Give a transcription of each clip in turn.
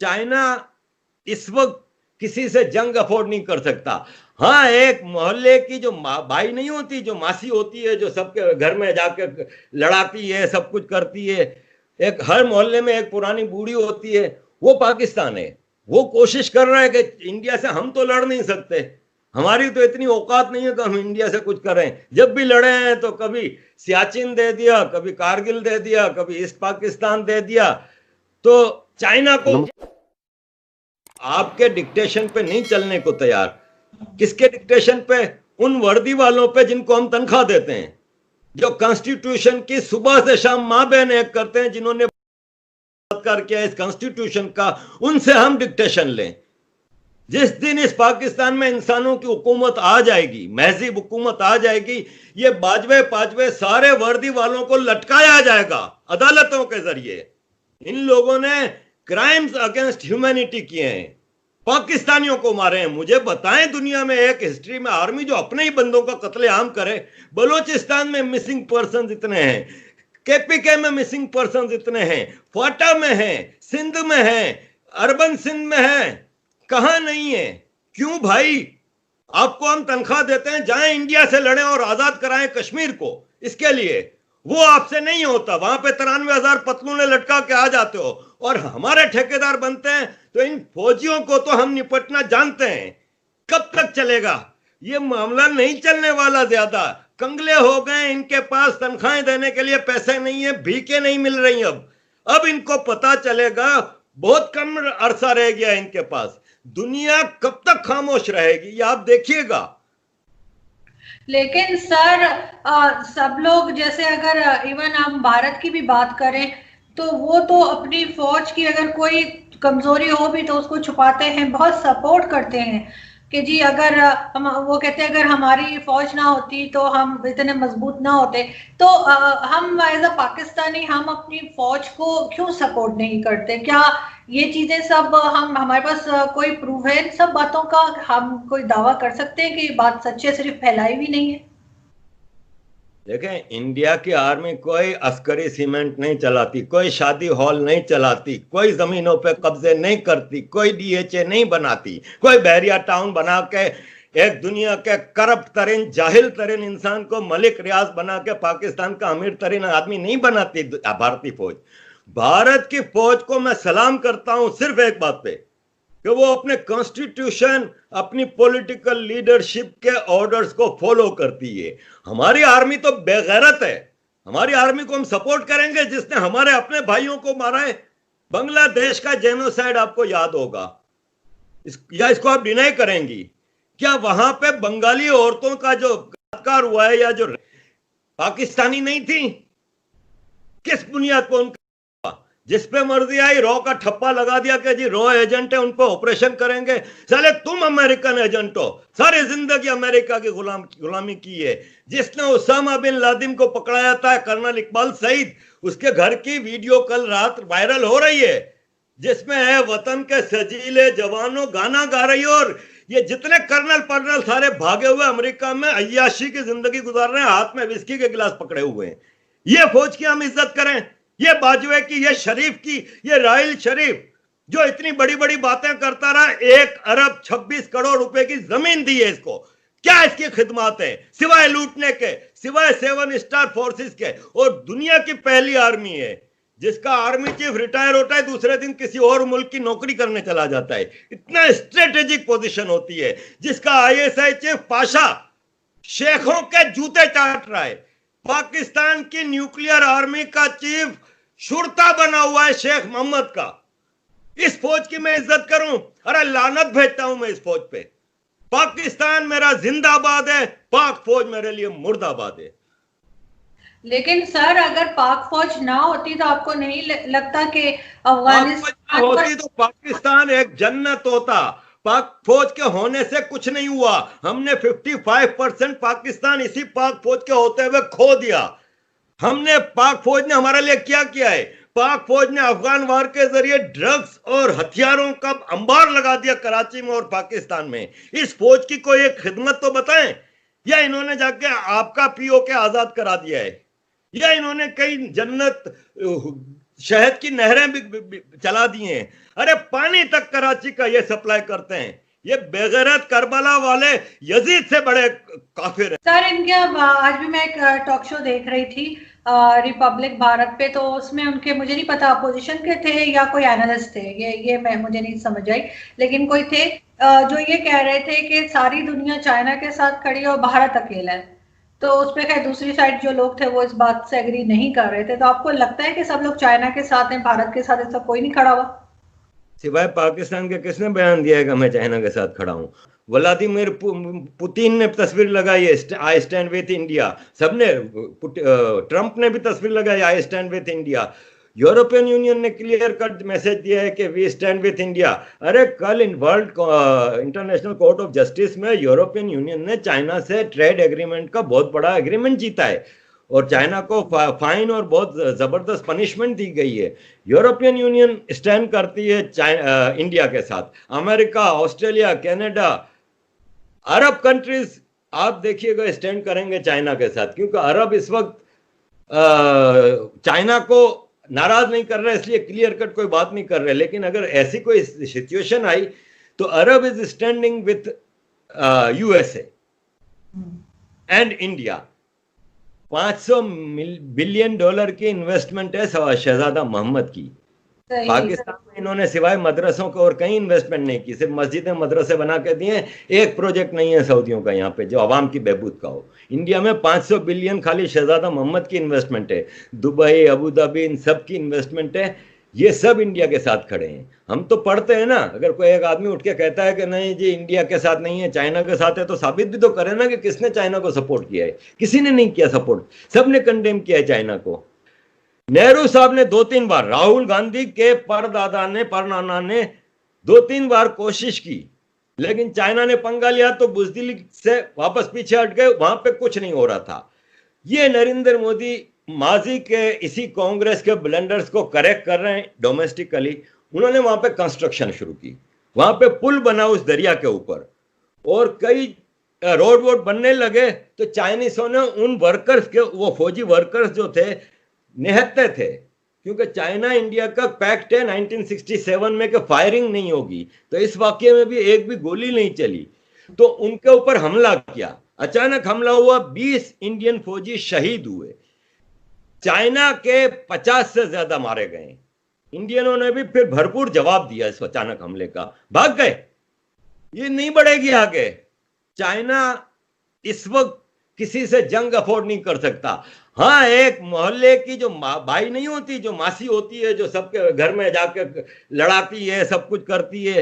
China इस वक्त किसी से जंग अफोर्ड नहीं कर सकता। हाँ, एक मोहल्ले की जो भाई नहीं होती, जो मासी होती है, जो सबके घर में जाके लड़ाती है, सब कुछ करती है, एक हर मोहल्ले में एक पुरानी बूढ़ी होती है, वो पाकिस्तान है। वो कोशिश कर रहा है कि इंडिया से हम तो लड़ नहीं सकते, हमारी तो इतनी औकात नहीं है कि हम इंडिया से कुछ करें। जब भी लड़े हैं तो कभी सियाचिन दे दिया, कभी कारगिल दे दिया, कभी ईस्ट पाकिस्तान दे दिया। तो चाइना को आपके डिक्टेशन पे नहीं चलने को तैयार। किसके डिक्टेशन पे? उन वर्दी वालों पे जिनको हम तनख्वाह देते हैं, जो कॉन्स्टिट्यूशन की सुबह से शाम मां बहन एक करते हैं, जिन्होंने किया इस कॉन्स्टिट्यूशन का, उनसे हम डिक्टेशन लें। जिस दिन इस पाकिस्तान में इंसानों की हुकूमत आ जाएगी, महज़िब हुकूमत आ जाएगी, ये बाजवे पाजवे सारे वर्दी वालों को लटकाया जाएगा अदालतों के जरिए। इन लोगों ने क्राइम्स अगेंस्ट ह्यूमैनिटी किए हैं, पाकिस्तानियों को मारे हैं। मुझे बताएं दुनिया में एक हिस्ट्री में आर्मी जो अपने ही बंदों का कत्लेआम करे। बलोचिस्तान में मिसिंग पर्सन इतने हैं, केपीके में मिसिंग पर्सन इतने हैं, क्वाटा में है, सिंध में है, अर्बन सिंध में है, कहां नहीं है? क्यों भाई? आपको हम तनख्वाह देते हैं, जाएं इंडिया से लड़ें और आजाद कराएं कश्मीर को। इसके लिए वो आपसे नहीं होता। वहां पे 93,000 पतलूने लटका के आ जाते हो और हमारे ठेकेदार बनते हैं। तो इन फौजियों को तो हम निपटना जानते हैं। कब तक चलेगा ये मामला? नहीं चलने वाला। ज्यादा कंगले हो गए, इनके पास तनख्वाहें देने के लिए पैसे नहीं है, भीखे नहीं मिल रही। अब इनको पता चलेगा, बहुत कम अरसा रह गया इनके पास। दुनिया कब तक खामोश रहेगी, ये आप देखिएगा। लेकिन सर सब लोग, जैसे अगर इवन हम भारत की भी बात करें, तो वो तो अपनी फौज की अगर कोई कमजोरी हो भी तो उसको छुपाते हैं, बहुत सपोर्ट करते हैं कि जी अगर हम, वो कहते हैं अगर हमारी फौज ना होती तो हम इतने मजबूत ना होते। तो हम एज अ पाकिस्तानी हम अपनी फौज को क्यों सपोर्ट नहीं करते? क्या ये चीजें सब हम, हमारे पास कोई प्रूफ है इन सब बातों का? हम कोई दावा कर सकते हैं कि ये बात सच है, सिर्फ फैलाई भी नहीं है? देखें, इंडिया की आर्मी कोई अस्करी सीमेंट नहीं चलाती, कोई शादी हॉल नहीं चलाती, कोई जमीनों पे कब्जे नहीं करती, कोई डीएचए नहीं बनाती, कोई बहरिया टाउन बना के एक दुनिया के करप्ट तरीन जाहिल तरीन इंसान को मलिक रियाज बना के पाकिस्तान का अमीर तरीन आदमी नहीं बनाती भारतीय फौज। भारत की फौज को मैं सलाम करता हूं सिर्फ एक बात पे, कि वो अपने कॉन्स्टिट्यूशन, अपनी पॉलिटिकल लीडरशिप के ऑर्डर्स को फॉलो करती है। हमारी आर्मी तो बेगैरत है। हमारी आर्मी को हम सपोर्ट करेंगे जिसने हमारे अपने भाइयों को मारा है। बांग्लादेश का जेनोसाइड आपको याद होगा, या इसको आप डिनाई करेंगी? क्या वहां पे बंगाली औरतों का जो बलात्कार हुआ है, या जो पाकिस्तानी नहीं थी? किस बुनियाद पर उनका? जिस पे मर्जी आई रॉ का ठप्पा लगा दिया कि जी रॉ एजेंट है, उन पर ऑपरेशन करेंगे। साले तुम अमेरिकन एजेंट हो, सारी जिंदगी अमेरिका की गुलामी की है। जिसने उसामा बिन लादेन को पकड़ाया था, कर्नल इकबाल सईद, उसके घर की वीडियो कल रात वायरल हो रही है, जिसमें है वतन के सजीले जवानों गाना गा रही है। और ये जितने कर्नल पर्नल सारे भागे हुए अमेरिका में अय्याशी की जिंदगी गुजार रहे हैं, हाथ में विस्की के गिलास पकड़े हुए हैं। ये फौज की हम इज्जत करें? ये बाजवे की, ये शरीफ की, ये राहिल शरीफ जो इतनी बड़ी बड़ी बातें करता रहा, 1 अरब 26 करोड़ रुपए की जमीन दी है इसको। क्या इसकी खिदमत है सिवाय लूटने के, सिवाय 7 स्टार फोर्सेस के? और दुनिया की पहली आर्मी है जिसका आर्मी चीफ रिटायर होता है, दूसरे दिन किसी और मुल्क की नौकरी करने चला जाता है। इतना स्ट्रेटेजिक पोजीशन होती है। जिसका आईएसआई चीफ पाशा शेखों के जूते चाट रहा है। पाकिस्तान की न्यूक्लियर आर्मी का चीफ शुरता बना हुआ है शेख मोहम्मद का। इस फौज की मैं इज्जत करूं? अरे लानत भेजता हूं मैं इस फौज पे। पाकिस्तान मेरा जिंदाबाद है, पाक फौज मेरे लिए मुर्दाबाद है। लेकिन सर अगर पाक फौज ना होती तो आपको नहीं लगता कि अफगानिस्तान होती तो पाकिस्तान एक जन्नत होता? पाक फौज के होने से कुछ नहीं हुआ। हमने 55% पाकिस्तान इसी पाक फौज के होते हुए खो दिया। हमने, पाक फौज ने हमारे लिए क्या किया है? पाक फौज ने अफगान वार के जरिए ड्रग्स और हथियारों का अंबार लगा दिया कराची में और पाकिस्तान में। इस फौज की कोई एक खिदमत तो बताएं। या इन्होंने जाके आपका पीओके आजाद करा दिया है, या इन्होंने कई जन्नत शहद की नहरें भी चला दी हैं। अरे पानी तक कराची का ये सप्लाई करते हैं। ये बेगैरत करबला वाले यजीद से बड़े काफिर हैं। सर इनके आज भी मैं एक टॉक शो देख रही थी रिपब्लिक भारत पे, तो उसमें उनके, मुझे नहीं पता अपोजिशन के थे या कोई एनालिस्ट थे, ये मैं मुझे नहीं समझ आई, लेकिन कोई थे जो ये कह रहे थे कि सारी दुनिया चाइना के साथ खड़ी है और भारत अकेला है। तो उस पर खैर दूसरी साइड जो लोग थे वो इस बात से एग्री नहीं कर रहे थे। तो आपको लगता है कि सब लोग चाइना के साथ हैं, भारत के साथ ऐसा कोई नहीं खड़ा हुआ? सिवाय पाकिस्तान के किसने बयान दिया है कि मैं चाइना के साथ खड़ा हूं? व्लादिमीर पुतिन ने तस्वीर लगाई है, आई स्टैंड विथ इंडिया। सबने, ट्रंप ने भी तस्वीर लगाई, I stand with India. European union ने क्लियर कट मैसेज दिया है कि वी स्टैंड विथ इंडिया। अरे कल in world international court of justice में यूरोपियन यूनियन ने चाइना से ट्रेड एग्रीमेंट का बहुत बड़ा एग्रीमेंट जीता है और चाइना को फाइन और बहुत जबरदस्त पनिशमेंट दी गई है। यूरोपियन यूनियन स्टैंड करती है इंडिया के साथ। अमेरिका, ऑस्ट्रेलिया, कनाडा, अरब कंट्रीज आप देखिएगा स्टैंड करेंगे चाइना के साथ, क्योंकि अरब इस वक्त चाइना को नाराज नहीं कर रहे, इसलिए क्लियर कट कोई बात नहीं कर रहे। लेकिन अगर ऐसी कोई सिचुएशन आई तो Arab is standing with USA and India. $500 billion की इन्वेस्टमेंट है शहजादा मोहम्मद की। पाकिस्तान में इन्होंने सिवाय मदरसों को और कहीं इन्वेस्टमेंट नहीं की, सिर्फ मस्जिदें मदरसे बना के दिए। एक प्रोजेक्ट नहीं है सऊदियों का यहाँ पे जो आवाम की बहबूद का हो। इंडिया में 500 बिलियन खाली शहजादा मोहम्मद की इन्वेस्टमेंट है। दुबई, अबू धाबी, इन सब की इन्वेस्टमेंट है। ये सब इंडिया के साथ खड़े हैं। हम तो पढ़ते हैं ना, अगर कोई एक आदमी उठ के कहता है कि नहीं जी इंडिया के साथ नहीं है, चाइना के साथ है, तो साबित भी तो करे ना कि किसने चाइना को सपोर्ट किया है। किसी ने नहीं किया सपोर्ट, सबने कंडेम किया है चाइना को। नेहरू साहब ने 2-3 बार, राहुल गांधी के परनाना ने 2-3 बार कोशिश की, लेकिन चाइना ने पंगा लिया तो बुजदिली से वापस पीछे हट गए, वहां पे कुछ नहीं हो रहा था। ये नरेंद्र मोदी माजी के इसी कांग्रेस के ब्लंडर्स को करेक्ट कर रहे हैं डोमेस्टिकली। उन्होंने वहां पे कंस्ट्रक्शन शुरू की, वहां पे पुल बना उस दरिया के ऊपर और कई रोड वोड बनने लगे। तो चाइनीसों ने उन वर्कर्स के, वो फौजी वर्कर्स जो थे, निहत्ते थे, क्योंकि चाइना इंडिया का पैक्ट है 1967 में कि फायरिंग नहीं होगी। तो इस वाकये में भी एक भी गोली नहीं चली, तो उनके ऊपर हमला किया। अचानक हमला हुआ, 20 इंडियन फौजी शहीद हुए, चाइना के 50 से ज्यादा मारे गए। इंडियनों ने भी फिर भरपूर जवाब दिया इस अचानक हमले का, भाग गए। ये नहीं बढ़ेगी आगे। चाइना इस वक्त किसी से जंग अफोर्ड नहीं कर सकता। हाँ, एक मोहल्ले की जो भाई नहीं होती, जो मासी होती है, जो सबके घर में जाके लड़ाती है, सब कुछ करती है,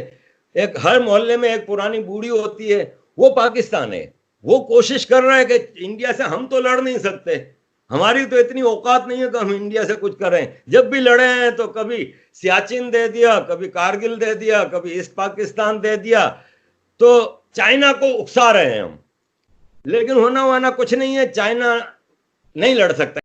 एक हर मोहल्ले में एक पुरानी बूढ़ी होती है, वो पाकिस्तान है। वो कोशिश कर रहा है कि इंडिया से हम तो लड़ नहीं सकते, हमारी तो इतनी औकात नहीं है कि हम इंडिया से कुछ करें। जब भी लड़े हैं तो कभी सियाचिन दे दिया, कभी कारगिल दे दिया, कभी ईस्ट पाकिस्तान दे दिया। तो चाइना को उकसा रहे हैं हम, लेकिन होना वाना कुछ नहीं है। चाइना नहीं लड़ सकता।